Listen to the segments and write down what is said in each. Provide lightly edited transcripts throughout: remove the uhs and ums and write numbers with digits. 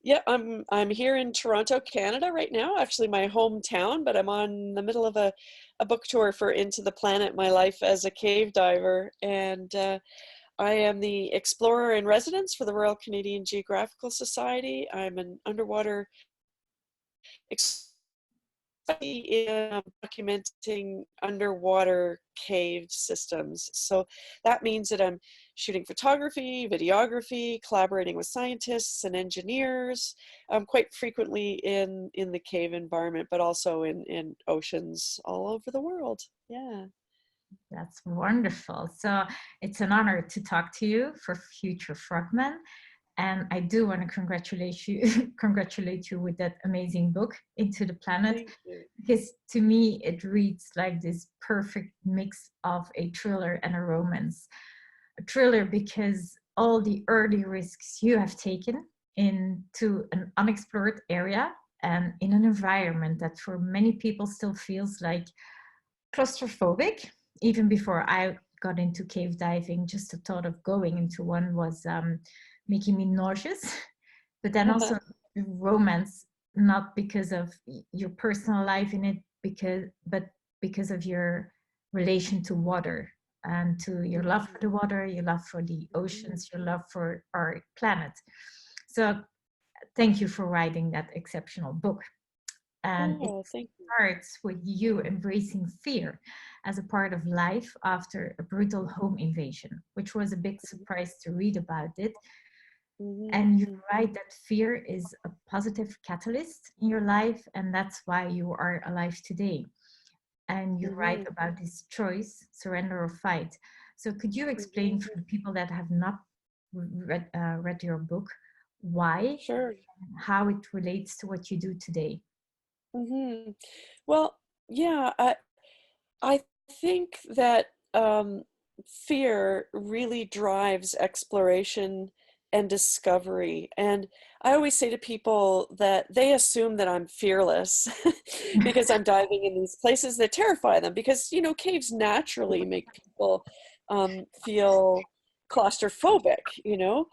Yeah, I'm here in Toronto, Canada right now, actually my hometown, but I'm on the middle of a book tour for Into the Planet, My Life as a Cave Diver. And I am the explorer in residence for the Royal Canadian Geographical Society. I'm an underwater in documenting underwater cave systems. So that means that I'm shooting photography, videography, collaborating with scientists and engineers, quite frequently in the cave environment, but also in oceans all over the world. Yeah. That's wonderful. So it's an honor to talk to you for Future Frogmen. And I do want to congratulate you, congratulate you with that amazing book, Into the Planet, Thank you. because to me it reads like this perfect mix of a thriller and a romance. A thriller because all the early risks you have taken into an unexplored area and in an environment that for many people still feels like claustrophobic. Even before I got into cave diving, just the thought of going into one was making me nauseous. But then also romance, not because of your personal life in it, but because of your relation to water and to your love for the water, your love for the oceans, your love for our planet. So thank you for writing that exceptional book. And it Oh, thank you. starts with you embracing fear as a part of life after a brutal home invasion, which was a big surprise to read about it. And you Mhm. write that fear is a positive catalyst in your life, and that's why you are alive today. And you write Mhm. about this choice, surrender or fight. So could you explain for Mhm. the people that have not read your book why, Sure. how it relates to what you do today? Mhm. Well, yeah, I think that fear really drives exploration and discovery. And I always say to people that they assume that I'm fearless because I'm diving in these places that terrify them. Because, you know, caves naturally make people feel claustrophobic, you know.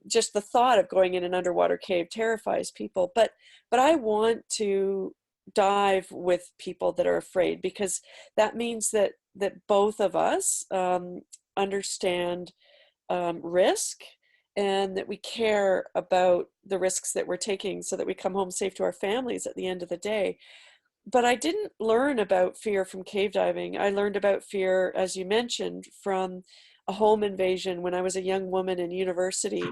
Just the thought of going in an underwater cave terrifies people. But I want to dive with people that are afraid, because that means that both of us understand risk, and that we care about the risks that we're taking so that we come home safe to our families at the end of the day. But I didn't learn about fear from cave diving. I learned about fear, as you mentioned, from a home invasion when I was a young woman in university,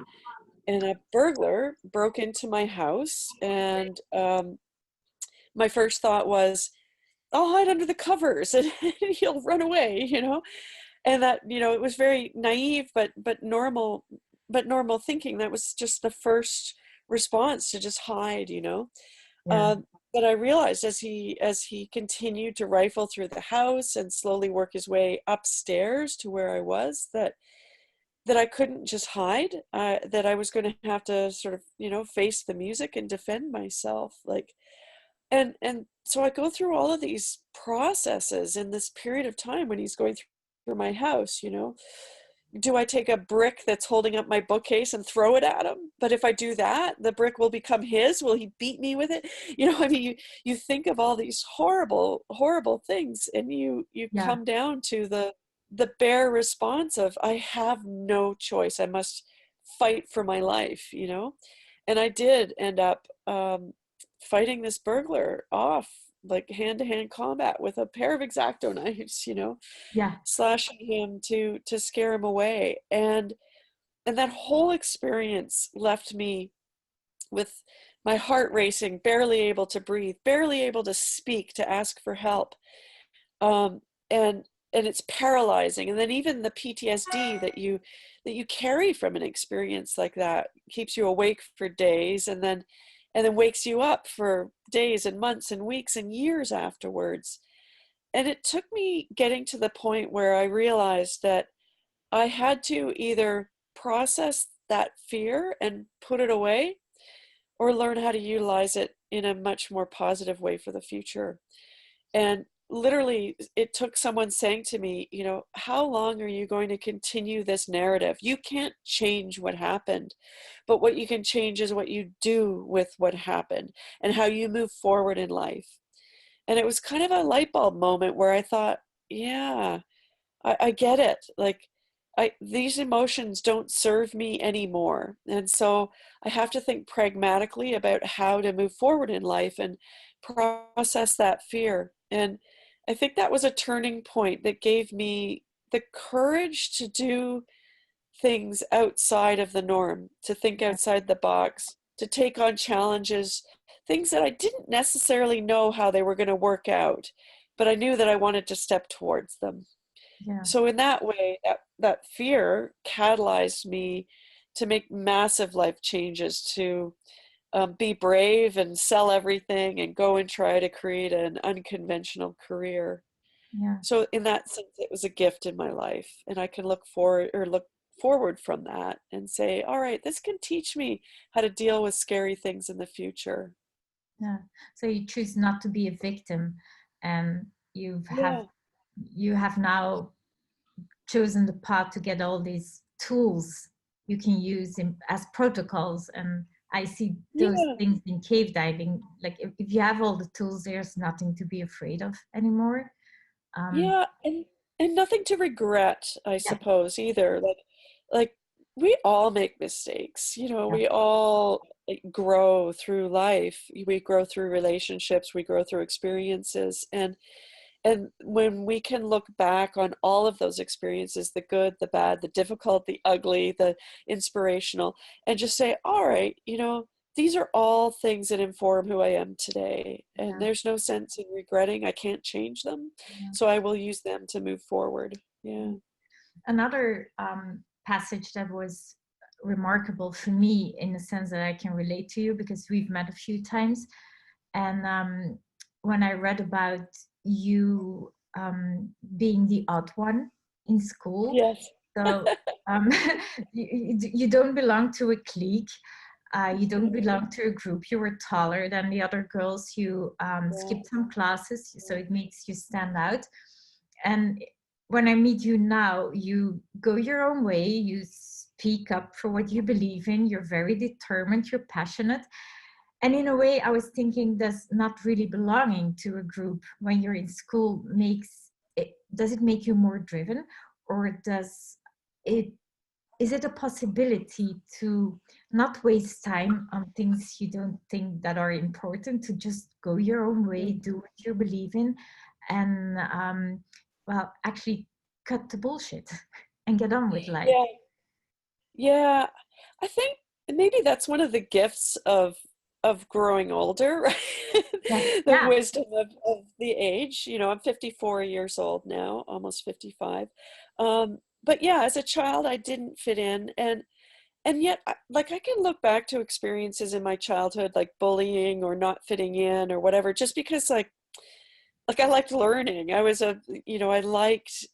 and a burglar broke into my house. And my first thought was, I'll hide under the covers and he'll run away, you know? And that, you know, it was very naive, but normal thinking. That was just the first response, to just hide, you know? Yeah. Um, but I realized as he continued to rifle through the house and slowly work his way upstairs to where I was, that I couldn't just hide, that I was going to have to sort of, you know, face the music and defend myself. Like, and so I go through all of these processes in this period of time when he's going through my house, you know. Do I take a brick that's holding up my bookcase and throw it at him? But if I do that, the brick will become his. Will he beat me with it? You know, I mean, you think of all these horrible, horrible things, and you Yeah. come down to the bare response of, I have no choice. I must fight for my life, you know? And I did end up fighting this burglar off, like hand-to-hand combat with a pair of X-Acto knives, you know, Yeah. slashing him to scare him away. And that whole experience left me with my heart racing, barely able to breathe, barely able to speak, to ask for help. Um, and it's paralyzing. And then even the PTSD that you carry from an experience like that keeps you awake for days, and then wakes you up for days and months and weeks and years afterwards. And it took me getting to the point where I realized that I had to either process that fear and put it away, or learn how to utilize it in a much more positive way for the future. And literally, it took someone saying to me, you know, how long are you going to continue this narrative? You can't change what happened, but what you can change is what you do with what happened and how you move forward in life. And it was kind of a light bulb moment where I thought, yeah, I get it. Like, these emotions don't serve me anymore. And so I have to think pragmatically about how to move forward in life and process that fear. And I think that was a turning point that gave me the courage to do things outside of the norm, to think Yeah, outside the box, to take on challenges, things that I didn't necessarily know how they were going to work out, but I knew that I wanted to step towards them. yeah, So in that way, that fear catalyzed me to make massive life changes, to be brave and sell everything and go and try to create an unconventional career. yeah, So in that sense, it was a gift in my life, and I can look forward from that and say, all right, this can teach me how to deal with scary things in the future. yeah. So you choose not to be a victim, and Yeah, you have now chosen the path to get all these tools you can use as protocols. And I see those yeah, things in cave diving. Like if you have all the tools, there's nothing to be afraid of anymore. Um, yeah, and nothing to regret, I yeah, suppose, either. Like we all make mistakes, you know, yeah, we all grow through life. We grow through relationships, we grow through experiences, and when we can look back on all of those experiences, the good, the bad, the difficult, the ugly, the inspirational, and just say, all right, you know, these are all things that inform who I am today. And yeah, there's no sense in regretting. I can't change them. yeah. So I will use them to move forward. Yeah. Another passage that was remarkable for me in the sense that I can relate to you because we've met a few times. And when I read about you being the odd one in school, Yes. so um, you don't belong to a clique. You don't belong to a group. You were taller than the other girls. You Yeah. skipped some classes, so it makes you stand out. And when I meet you now, you go your own way. You speak up for what you believe in. You're very determined. You're passionate. And in a way, I was thinking, does not really belonging to a group when you're in school does it make you more driven, or does it is it a possibility to not waste time on things you don't think that are important, to just go your own way, Mm. do what you believe in, and well, actually cut the bullshit and get on with life? Yeah. Yeah. I think maybe that's one of the gifts of growing older, right? Yeah, The yeah, wisdom of the age. You know, I'm 54 years old now, almost 55. But yeah, as a child, I didn't fit in, and yet, like I can look back to experiences in my childhood, like bullying or not fitting in or whatever, just because like I liked learning. I was a, you know, I liked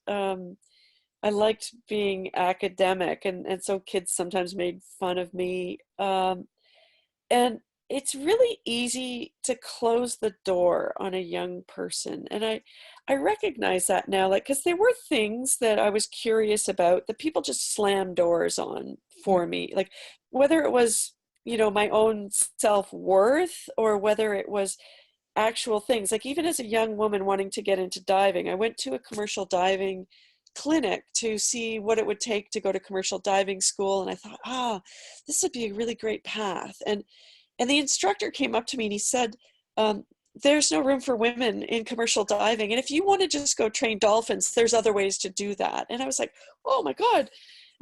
being academic, and so kids sometimes made fun of me. And it's really easy to close the door on a young person. And I recognize that now, like, because there were things that I was curious about that people just slammed doors on yeah, for me. Like, whether it was, you know, my own self-worth or whether it was actual things. Like, even as a young woman wanting to get into diving, I went to a commercial diving clinic to see what it would take to go to commercial diving school. And I thought, this would be a really great path. And the instructor came up to me and he said, um, there's no room for women in commercial diving. And if you want to just go train dolphins, there's other ways to do that. And I was like, oh my God.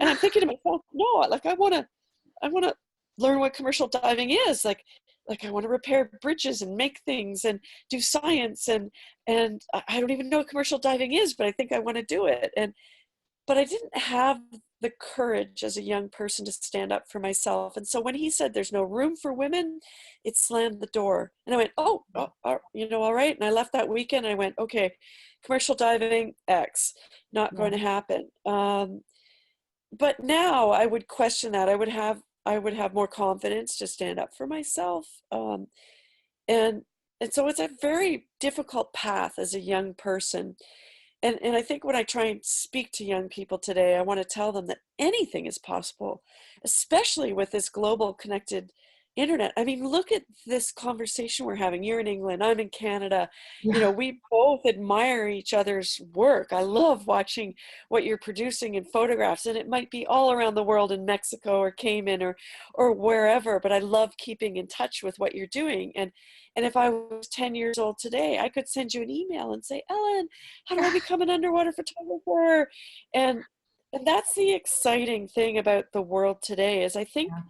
And I'm thinking to myself, no, like I want to learn what commercial diving is. Like I want to repair bridges and make things and do science. And I don't even know what commercial diving is, but I think I want to do it. But I didn't have the courage as a young person to stand up for myself. And so when he said there's no room for women, it slammed the door. And I went, you know, all right. And I left that weekend. And I went, okay, commercial diving, X, not yeah, going to happen. But now I would question that. I would have more confidence to stand up for myself. And and so it's a very difficult path as a young person. And I think when I try and speak to young people today, I want to tell them that anything is possible, especially with this global connected internet. I mean, look at this conversation we're having. You're in England, I'm in Canada. You know, Yeah. we both admire each other's work. I love watching what you're producing in photographs, and it might be all around the world in Mexico or Cayman or wherever, but I love keeping in touch with what you're doing. And if I was 10 years old today, I could send you an email and say, Ellen, how do I become an underwater photographer? And and that's the exciting thing about the world today is I think Yeah.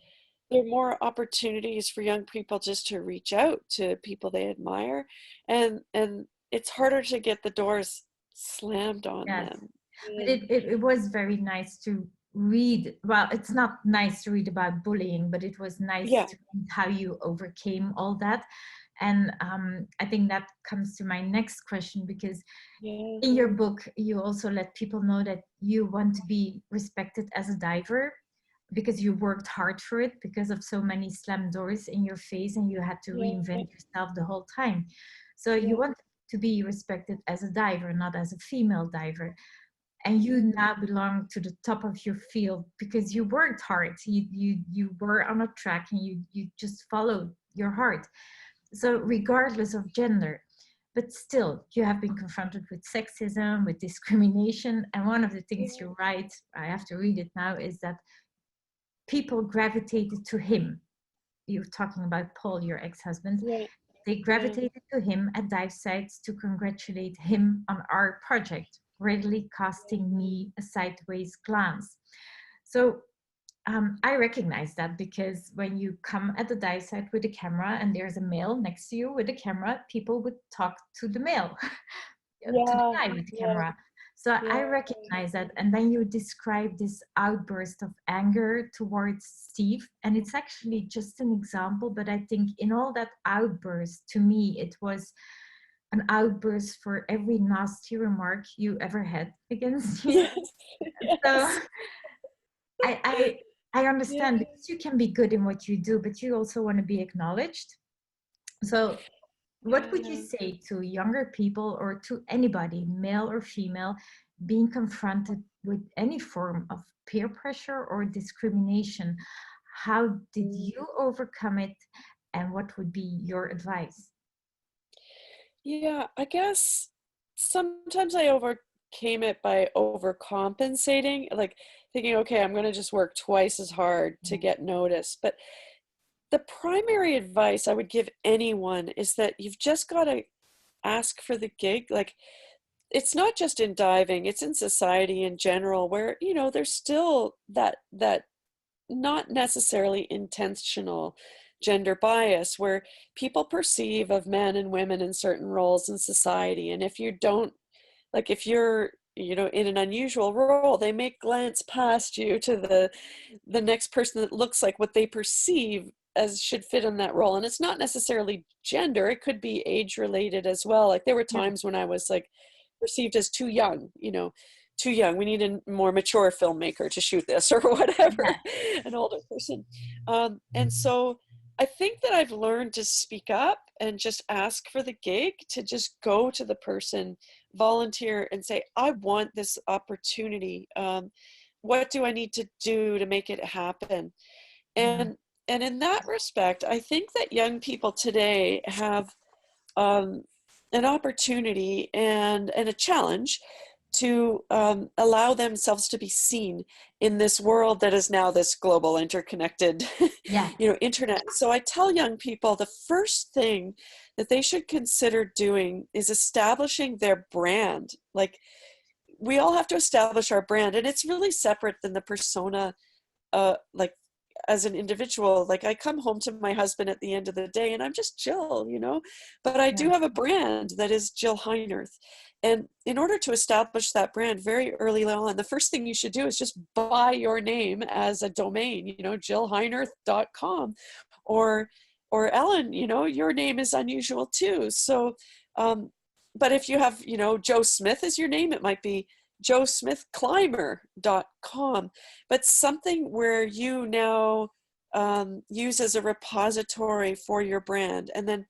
there are more opportunities for young people just to reach out to people they admire, and it's harder to get the doors slammed on Yes. them. But And it was very nice to read. Well, it's not nice to read about bullying, but it was nice yeah, to read how you overcame all that. And I think that comes to my next question, because yeah, in your book, you also let people know that you want to be respected as a diver because you worked hard for it, because of so many slam doors in your face and you had to yeah, reinvent yourself the whole time. So you yeah. want to be respected as a diver, not as a female diver. And you Mm, now belong to the top of your field because you worked hard. You were on a track and you just followed your heart. So regardless of gender, but still you have been confronted with sexism, with discrimination. And one of the things yeah, you write, I have to read it now, is that people gravitated to him. You're talking about Paul, your ex-husband. yeah, They yeah, gravitated to him at dive sites to congratulate him on our project, readily casting me a sideways glance. So I recognize that, because when you come at the dive site with a camera and there's a male next to you with a camera, people would talk to the male, to the yeah, guy with the yeah, camera. So I yeah. recognize that. And then you describe this outburst of anger towards Steve. And it's actually just an example, but I think in all that outburst, to me, it was an outburst for every nasty remark you ever had against you. Yes, So yes, I, I, I understand, yeah, because you can be good in what you do, but you also want to be acknowledged. So what would you yeah. say to younger people, or to anybody, male or female, being confronted with any form of peer pressure or discrimination? How did Mm. you overcome it, and what would be your advice? Yeah, I guess sometimes I overcame it by overcompensating, like thinking, okay, I'm going to just work twice as hard to get noticed. But the primary advice I would give anyone is that you've just got to ask for the gig. Like, it's not just in diving, it's in society in general where, there's still that not necessarily intentional gender bias where people perceive of men and women in certain roles in society. And if you don't, like if you're, in an unusual role, they may glance past you to the next person that looks like what they perceive as should fit in that role. And it's not necessarily gender, it could be age related as well. Like there were Yeah, times when I was like perceived as too young, too young. We need a more mature filmmaker to shoot this or whatever, yeah, an older person. And so I think that I've learned to speak up and just ask for the gig, to just go to the person, volunteer, and say, I want this opportunity. What do I need to do to make it happen? yeah, And in that respect, I think that young people today have um, an opportunity and a challenge to allow themselves to be seen in this world that is now this global interconnected yeah, internet. So I tell young people the first thing that they should consider doing is establishing their brand. Like we all have to establish our brand, and it's really separate than the persona, like as an individual. Like I come home to my husband at the end of the day and I'm just Jill, but I yeah, do have a brand that is Jill Heinerth. And in order to establish that brand very early on, the first thing you should do is just buy your name as a domain, jillheinerth.com, or Ellen, your name is unusual too. So but if you have, Joe Smith as your name, it might be joesmithclimber.com, but something where you now use as a repository for your brand. And then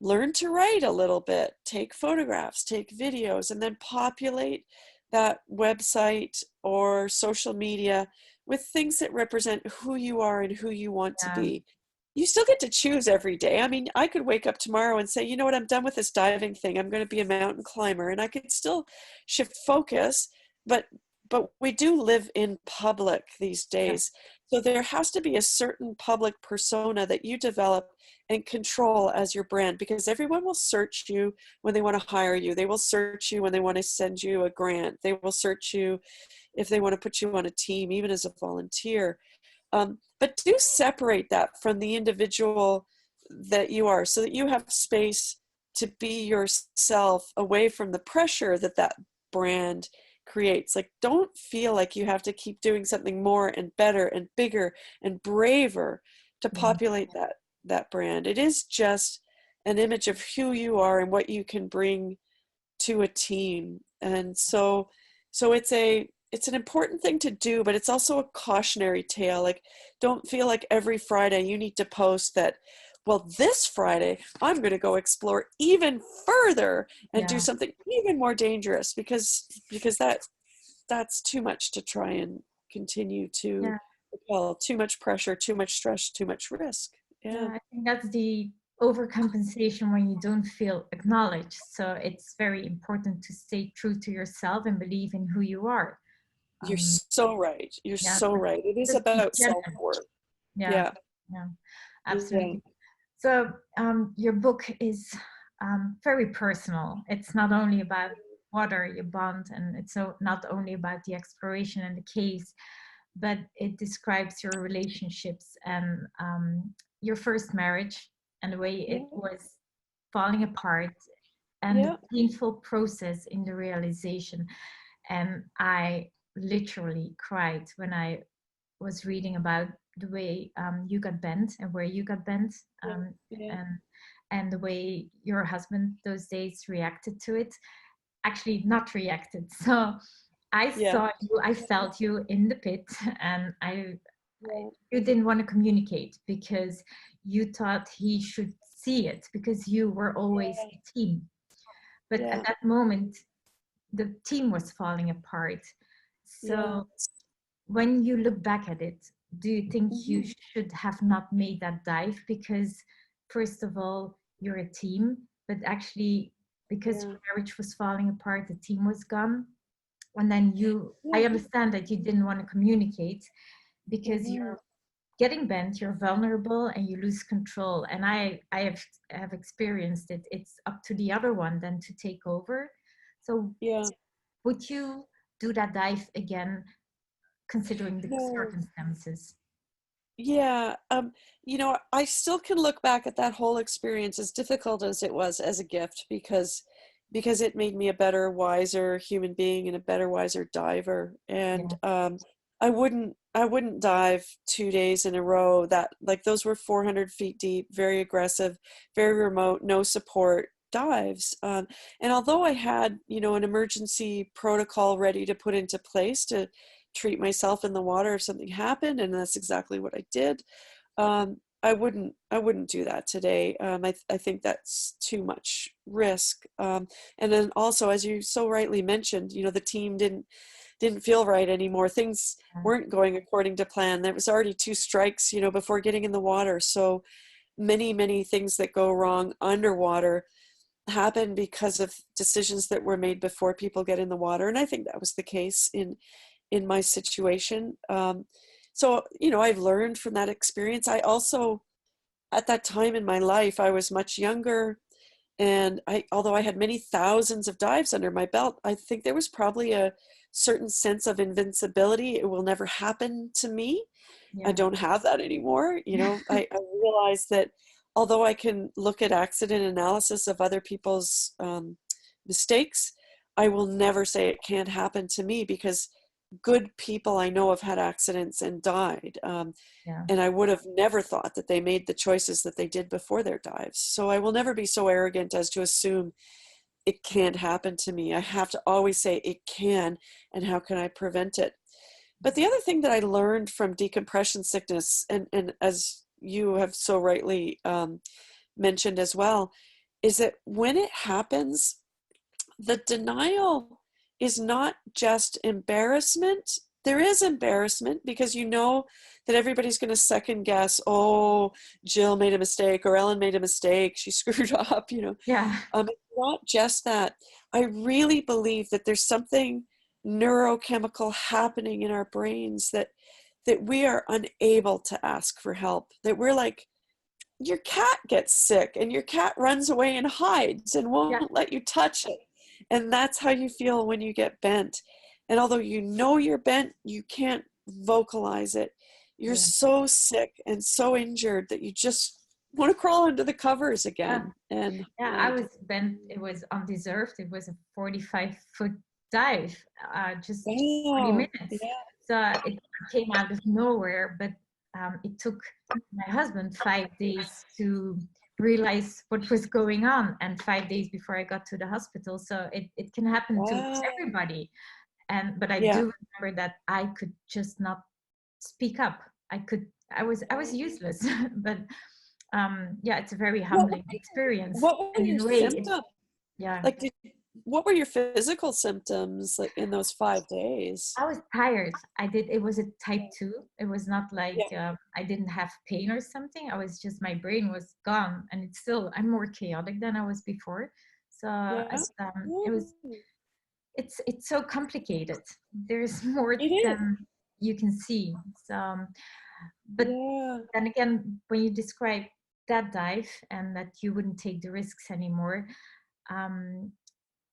learn to write a little bit, take photographs, take videos, and then populate that website or social media with things that represent who you are and who you want to Yeah. be. You still get to choose every day. I mean, I could wake up tomorrow and say, you know what, I'm done with this diving thing. I'm going to be a mountain climber, and I could still shift focus, but we do live in public these Yeah. days. So there has to be a certain public persona that you develop and control as your brand, because everyone will search you when they want to hire you. They will search you when they want to send you a grant. They will search you if they want to put you on a team, even as a volunteer. But do separate that from the individual that you are, so that you have space to be yourself away from the pressure that that brand creates. Like, don't feel like you have to keep doing something more and better and bigger and braver to Yeah. populate that brand. It is just an image of who you are and what you can bring to a team. And so it's an important thing to do, but it's also a cautionary tale. Like, don't feel like every Friday you need to post that, well, this Friday I'm going to go explore even further and do Yeah. something even more dangerous, because that's too much to try and continue to, Yeah. well, too much pressure, too much stress, too much risk. Yeah, Yeah. I think that's the overcompensation when you don't feel acknowledged. So it's very important to stay true to yourself and believe in who you are. You're Um, so right. You're yeah, so right. It is just be about genuine. self-worth. Yeah, Yeah. yeah, Yeah. absolutely. So your book is very personal. It's not only about water, your bond, and it's not only about the exploration and the caves, but it describes your relationships and your first marriage and the way it Yeah. was falling apart and the Yeah. painful process in the realization. And I literally cried when I was reading about the way you got bent and where you got bent, Yeah. um, Yeah. and and the way your husband those days reacted to it. Actually, not reacted. So I Yeah. saw you, I felt you in the pit, and Yeah. you didn't want to communicate because you thought he should see it because you were always a team. But at Yeah. that moment, the team was falling apart. Yeah. So when you look back at it, do you think you Mhm. should have not made that dive? Because, first of all, you're a team, but actually, because Yeah. your marriage was falling apart, the team was gone. And then Yeah. I understand that you didn't want to communicate because Mhm. you're getting bent, you're vulnerable, and you lose control. And I have experienced it. It's up to the other one then to take over. So, Yeah. would you do that dive again, considering the No. circumstances? Yeah. I still can look back at that whole experience, as difficult as it was, as a gift, because it made me a better, wiser human being and a better, wiser diver. And Yeah, I wouldn't dive 2 days in a row. That, like, those were 400 feet deep, very aggressive, very remote, no support dives. And although I had, an emergency protocol ready to put into place to treat myself in the water if something happened, and that's exactly what I did. I wouldn't do that today. I think that's too much risk. And then also, as you so rightly mentioned, the team didn't feel right anymore. Things yeah, weren't going according to plan. There was already two strikes, before getting in the water. So many things that go wrong underwater happen because of decisions that were made before people get in the water. And I think that was the case in my situation. So, I've learned from that experience. I also, at that time in my life, I was much younger. And although I had many thousands of dives under my belt, I think there was probably a certain sense of invincibility. It will never happen to me. I yeah, don't have that anymore. I realize that although I can look at accident analysis of other people's mistakes, I will never say it can't happen to me, because good people I know have had accidents and died. yeah, And I would have never thought that they made the choices that they did before their dives. So I will never be so arrogant as to assume it can't happen to me. I have to always say it can, and how can I prevent it? But the other thing that I learned from decompression sickness, and as you have so rightly mentioned as well, is that when it happens, the denial is not just embarrassment. There is embarrassment because you know that everybody's going to second guess, oh, Jill made a mistake or Ellen made a mistake. She screwed up, you know. Yeah. It's not just that. I really believe that there's something neurochemical happening in our brains that we are unable to ask for help, that we're like, your cat gets sick and your cat runs away and hides and Yeah. won't let you touch it. And that's how you feel when you get bent. And although you know you're bent, you can't vocalize it. You're Yeah. so sick and so injured that you just want to crawl under the covers Yeah. again and Yeah, I hide. was bent. It was undeserved. It was a 45-foot dive, just 40 Wow. minutes. Yeah. So it came out of nowhere, but it took my husband 5 days to realize what was going on, and 5 days before I got to the hospital. So it can happen to Wow. everybody. But I Yeah. do remember that I could just not speak up. I was useless. But yeah, it's a very What were humbling experience. what were And in your a way, it, symptoms? yeah, Like, what were your physical symptoms like in those 5 days? I was tired. It was a type 2. It was not like Yeah. I didn't have pain or something. I was just, my brain was gone. And I'm more chaotic than I was before. So Yeah. it was, Ooh, it's so complicated. There's more it is. than you can see. So, but Yeah. then again, when you describe that dive and that you wouldn't take the risks anymore, um,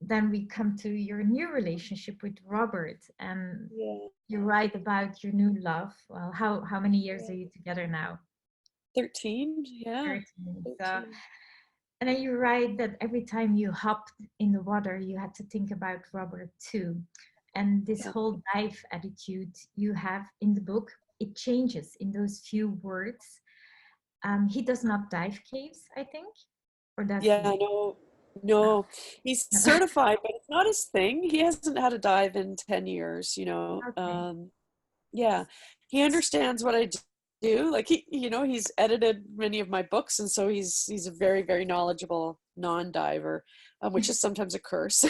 then we come to your new relationship with Robert, and Yeah. you write about your new love. Well, how many years Yeah. are you together now? 13. Yeah. 13. So, 13. and then you write that every time you hopped in the water, you had to think about Robert too. And this Yeah. whole dive attitude you have in the book, it changes in those few words. He does not dive caves, I think, or does Yeah. he? No, no. He's certified, but it's not his thing. He hasn't had a dive in 10 years, you know. Okay. Yeah. He understands what I do. Like he's edited many of my books, and so he's a very, very knowledgeable non-diver, which is sometimes a curse.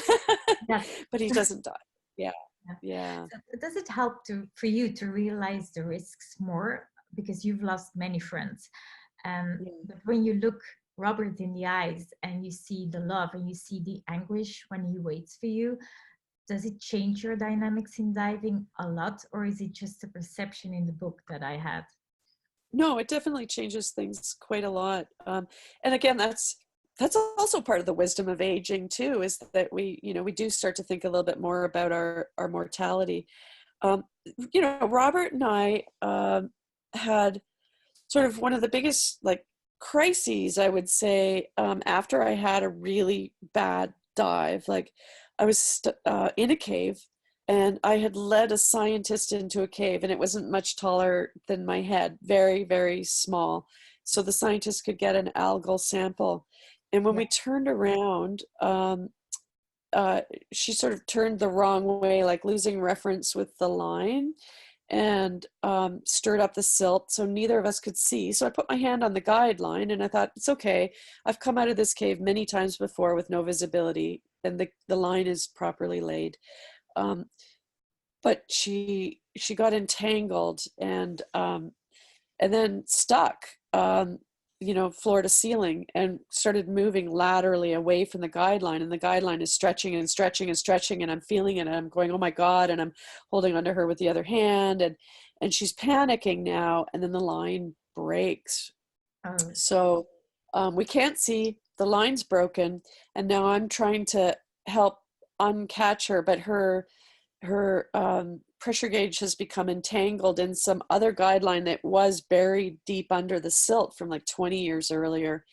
Yes. But he doesn't dive. Yeah. Yeah. Yeah. So does it help for you to realize the risks more because you've lost many friends? Yeah. But when you look Robert in the eyes and you see the love and you see the anguish when he waits for you, does it change your dynamics in diving a lot, or is it just a perception in the book that I had? No, it definitely changes things quite a lot. And again, that's also part of the wisdom of aging too, is that we do start to think a little bit more about our mortality. Um, Robert and I had sort of one of the biggest like crises, I would say, after I had a really bad dive. Like I was in a cave, and I had led a scientist into a cave, and it wasn't much taller than my head, very, very small. So the scientist could get an algal sample. And when Yeah. we turned around, uh, she sort of turned the wrong way, like losing reference with the line, and stirred up the silt. So neither of us could see. So I put my hand on the guideline and I thought, it's okay. I've come out of this cave many times before with no visibility, and the line is properly laid. Um, but she got entangled and then stuck, floor to ceiling, and started moving laterally away from the guideline. And the guideline is stretching and stretching and stretching, and I'm feeling it, and I'm going, oh my God. And I'm holding onto her with the other hand, and she's panicking now. And then the line breaks. Oh, So we can't see, the line's broken. And now I'm trying to help uncatch her, but her pressure gauge has become entangled in some other guideline that was buried deep under the silt from like 20 years earlier.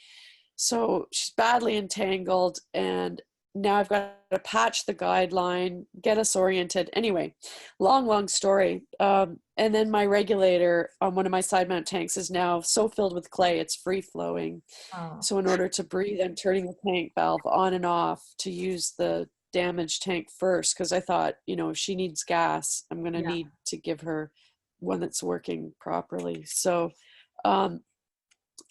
So she's badly entangled, and now I've got to patch the guideline, get us oriented. Anyway, long story. And then my regulator on one of my side mount tanks is now so filled with clay, it's free flowing. oh, So in order to breathe, I'm turning the tank valve on and off to use the damaged tank first, because I thought, if she needs gas, I'm going to yeah. need to give her one that's working properly. So, um,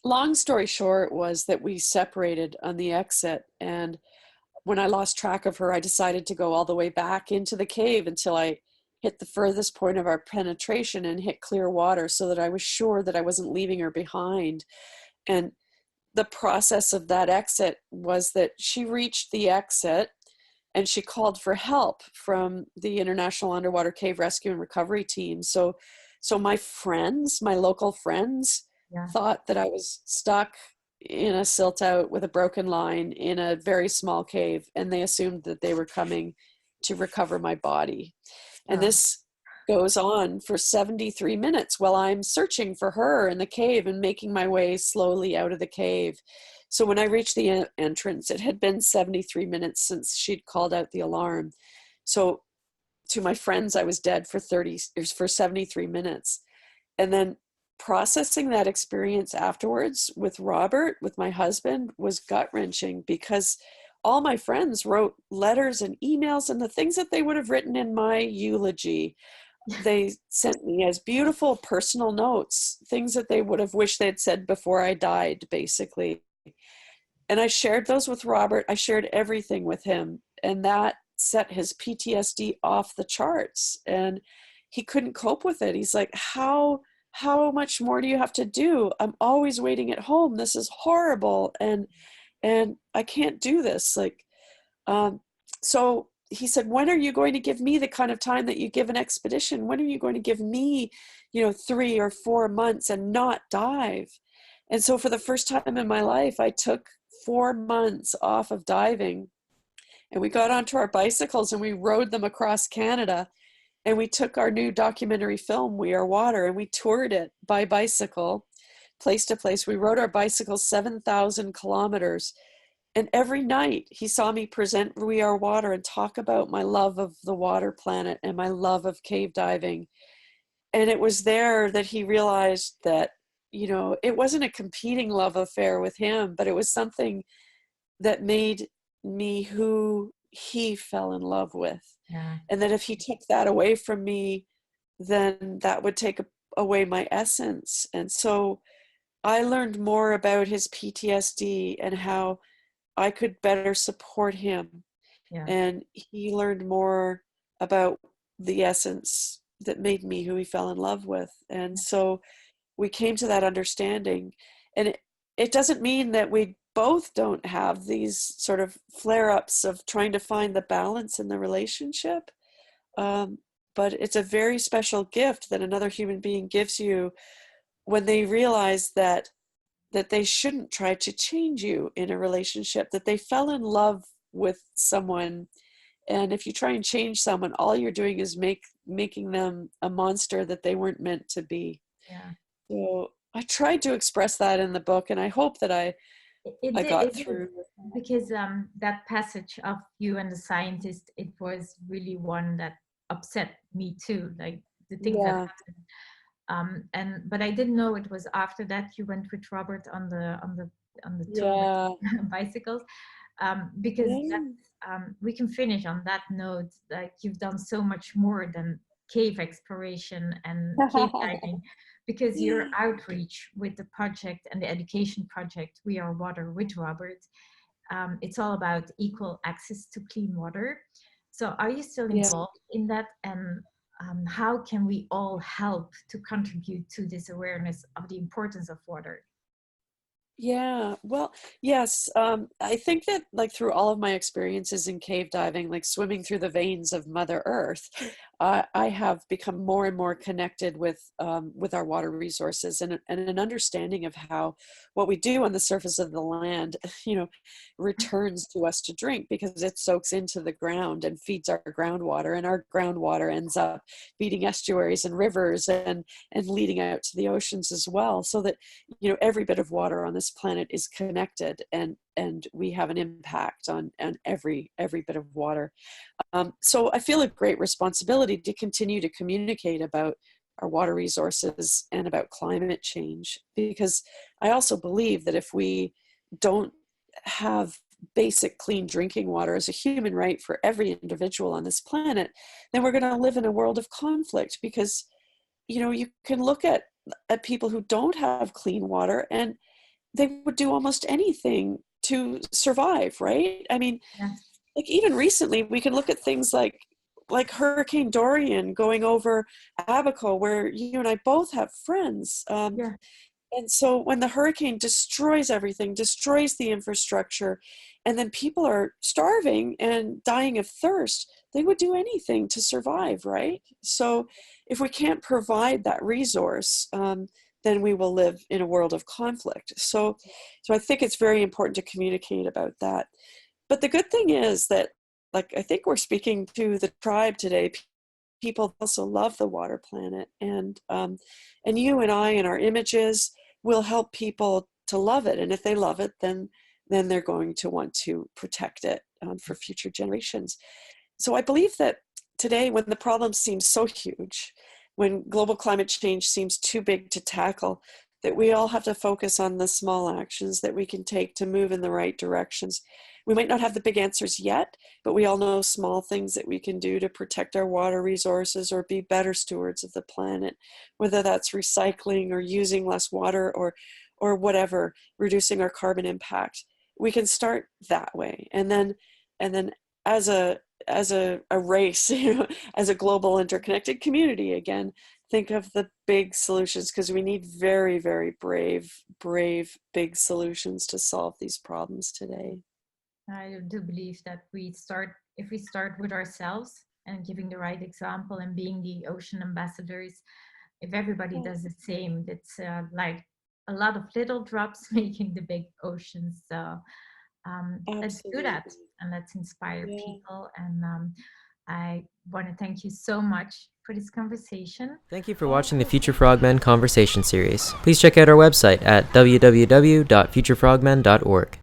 Long story short was that we separated on the exit, and when I lost track of her, I decided to go all the way back into the cave until I hit the furthest point of our penetration and hit clear water, so that I was sure that I wasn't leaving her behind. And the process of that exit was that she reached the exit and she called for help from the International Underwater Cave Rescue and Recovery Team. So my friends, my local friends, Yeah. thought that I was stuck in a silt out with a broken line in a very small cave, and they assumed that they were coming to recover my body. And Oh, this goes on for 73 minutes while I'm searching for her in the cave and making my way slowly out of the cave. So when I reached the entrance, it had been 73 minutes since she'd called out the alarm. So to my friends, I was dead for 73 minutes. And then processing that experience afterwards with Robert, with my husband, was gut wrenching, because all my friends wrote letters and emails, and the things that they would have written in my eulogy, they sent me as beautiful personal notes, things that they would have wished they'd said before I died, basically. And I shared those with Robert. I shared everything with him, and that set his PTSD off the charts, and he couldn't cope with it. He's like, how much more do you have to do? I'm always waiting at home. This is horrible, and I can't do this. Like, um, so he said, when are you going to give me the kind of time that you give an expedition? When are you going to give me, 3 or 4 months and not dive? And so for the first time in my life, I took 4 months off of diving, and we got onto our bicycles and we rode them across Canada, and we took our new documentary film, We Are Water, and we toured it by bicycle, place to place. We rode our bicycles 7,000 kilometers. And every night he saw me present We Are Water and talk about my love of the water planet and my love of cave diving. And it was there that he realized that, it wasn't a competing love affair with him, but it was something that made me who he fell in love with. yeah. And that if he took that away from me, then that would take away my essence. And so I learned more about his PTSD and how I could better support him. Yeah. And he learned more about the essence that made me who he fell in love with. And so we came to that understanding. And it doesn't mean that we both don't have these sort of flare ups of trying to find the balance in the relationship. Um, but it's a very special gift that another human being gives you when they realize that they shouldn't try to change you in a relationship, that they fell in love with someone. And if you try and change someone, all you're doing is making them a monster that they weren't meant to be. Yeah. So I tried to express that in the book, and I hope that I got It did, through. because that passage of you and the scientist, it was really one that upset me too, like the things that Yeah, happened. And but I didn't know it was after that you went with Robert on the tour with yeah, bicycles, because that, yeah, we can finish on that note. Like, you've done so much more than cave exploration and cave diving, because your outreach with the project and the education project We Are Water with Robert, it's all about equal access to clean water. So are you still yeah. involved in that? And how can we all help to contribute to this awareness of the importance of water? Yeah, well, yes. I think that, like, through all of my experiences in cave diving, like swimming through the veins of Mother Earth, I have become more and more connected with our water resources, and an understanding of how what we do on the surface of the land, you know, returns to us to drink, because it soaks into the ground and feeds our groundwater, and our groundwater ends up feeding estuaries and rivers and leading out to the oceans as well, so that every bit of water on this planet is connected, and we have an impact on every bit of water. So I feel a great responsibility to continue to communicate about our water resources and about climate change, because I also believe that if we don't have basic clean drinking water as a human right for every individual on this planet, then we're going to live in a world of conflict. Because you can look at people who don't have clean water, they would do almost anything to survive, right? I mean, Yes. like even recently, we can look at things like Hurricane Dorian going over Abaco, where you and I both have friends. Yeah. And so when the hurricane destroys everything, destroys the infrastructure, and then people are starving and dying of thirst, they would do anything to survive, right? So if we can't provide that resource, then we will live in a world of conflict. So I think it's very important to communicate about that. But the good thing is that, like, I think we're speaking to the tribe today. People also love the water planet, and you and I and our images will help people to love it. And if they love it, then they're going to want to protect it for future generations. So I believe that today, when the problem seems so huge, when global climate change seems too big to tackle, that we all have to focus on the small actions that we can take to move in the right directions. We might not have the big answers yet, but we all know small things that we can do to protect our water resources or be better stewards of the planet, whether that's recycling or using less water or whatever, reducing our carbon impact. We can start that way. And then as a race, as a global interconnected community, again, think of the big solutions, because we need very, very brave, big solutions to solve these problems today. I do believe that if we start with ourselves and giving the right example and being the ocean ambassadors, if everybody Yeah, does the same, it's like a lot of little drops making the big oceans. So let's do that absolutely. and let's inspire Yeah. people. And I want to thank you so much for this conversation. Thank you for watching the Oh, Future Frogmen Conversation Series. Please check out our website at www.futurefrogmen.org.